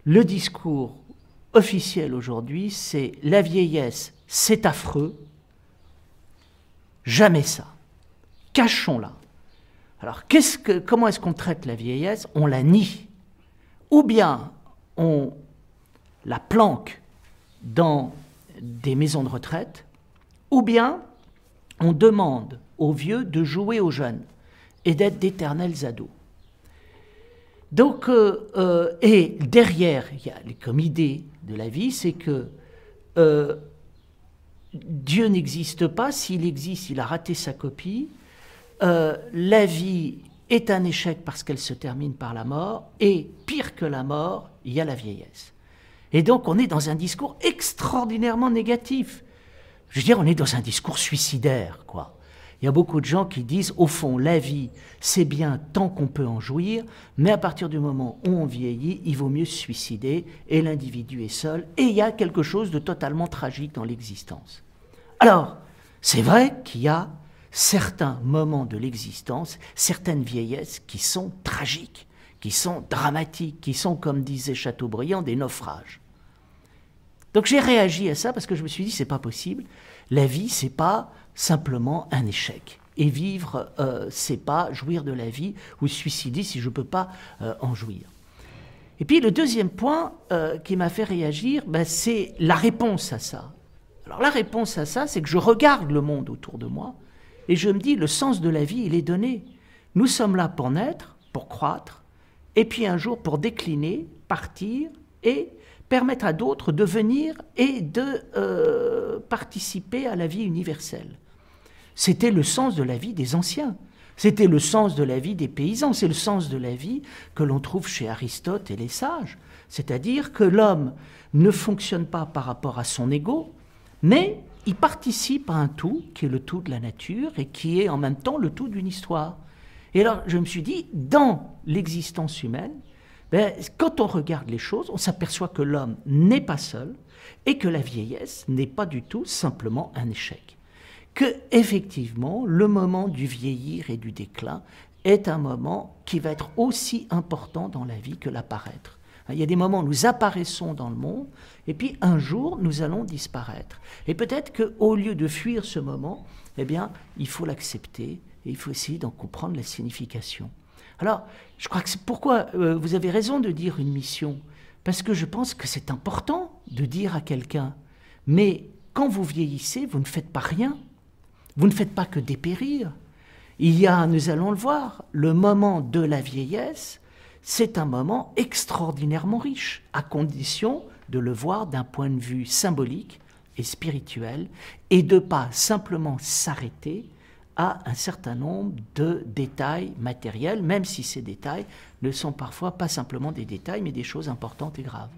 le discours officiel aujourd'hui, c'est la vieillesse, c'est affreux, jamais ça, cachons-la. Alors, comment est-ce qu'on traite la vieillesse? On la nie. Ou bien on la planque dans des maisons de retraite, ou bien on demande aux vieux de jouer aux jeunes et d'être d'éternels ados. Donc, et derrière, il y a comme idée de la vie, c'est que Dieu n'existe pas. S'il existe, il a raté sa copie. La vie est un échec parce qu'elle se termine par la mort, et pire que la mort, il y a la vieillesse. Et donc on est dans un discours extraordinairement négatif. Je veux dire, on est dans un discours suicidaire, quoi. Il y a beaucoup de gens qui disent, au fond, la vie, c'est bien tant qu'on peut en jouir, mais à partir du moment où on vieillit, il vaut mieux se suicider, et l'individu est seul, et il y a quelque chose de totalement tragique dans l'existence. Alors, c'est vrai qu'il y a certains moments de l'existence, certaines vieillesses qui sont tragiques, qui sont dramatiques, qui sont, comme disait Chateaubriand, des naufrages. Donc j'ai réagi à ça parce que je me suis dit, c'est pas possible, la vie, c'est pas simplement un échec. Et vivre, c'est pas jouir de la vie ou se suicider si je peux pas en jouir. Et puis le deuxième point qui m'a fait réagir, c'est la réponse à ça. Alors la réponse à ça, c'est que je regarde le monde autour de moi et je me dis, le sens de la vie, il est donné. Nous sommes là pour naître, pour croître, et puis un jour pour décliner, partir et permettre à d'autres de venir et de participer à la vie universelle. C'était le sens de la vie des anciens. C'était le sens de la vie des paysans. C'est le sens de la vie que l'on trouve chez Aristote et les sages. C'est-à-dire que l'homme ne fonctionne pas par rapport à son ego, mais il participe à un tout qui est le tout de la nature et qui est en même temps le tout d'une histoire. Et alors je me suis dit, dans l'existence humaine, quand on regarde les choses, on s'aperçoit que l'homme n'est pas seul et que la vieillesse n'est pas du tout simplement un échec. Que, effectivement, le moment du vieillir et du déclin est un moment qui va être aussi important dans la vie que l'apparaître. Il y a des moments où nous apparaissons dans le monde, et puis un jour, nous allons disparaître. Et peut-être qu'au lieu de fuir ce moment, eh bien, il faut l'accepter, et il faut essayer d'en comprendre la signification. Alors, je crois que c'est pourquoi vous avez raison de dire une mission, parce que je pense que c'est important de dire à quelqu'un, mais quand vous vieillissez, vous ne faites pas rien. Vous ne faites pas que dépérir. Il y a, nous allons le voir, le moment de la vieillesse, c'est un moment extraordinairement riche, à condition de le voir d'un point de vue symbolique et spirituel, et de ne pas simplement s'arrêter à un certain nombre de détails matériels, même si ces détails ne sont parfois pas simplement des détails, mais des choses importantes et graves.